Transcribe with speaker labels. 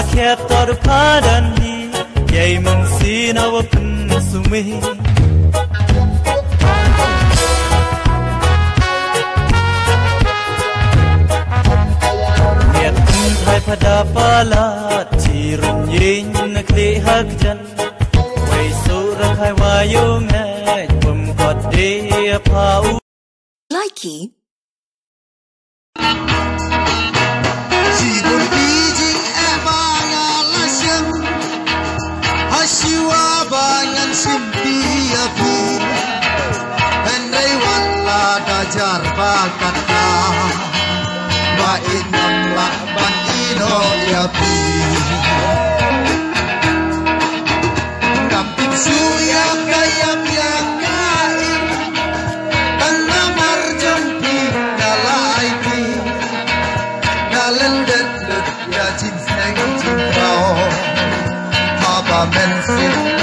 Speaker 1: khép to được phá đàn đi dây mình xin nào phân sumi nhiệt thay pada pala chỉ run yin nak li hak jan quay số ra khai wayo ngay bum cọt đi pa u
Speaker 2: Likey.
Speaker 3: Jar bakatnya mainam lakban ino yapi kampit suya kayam yang kain tanah marjampi dalaiki dalen det ya jin sneng jin kau haba mensin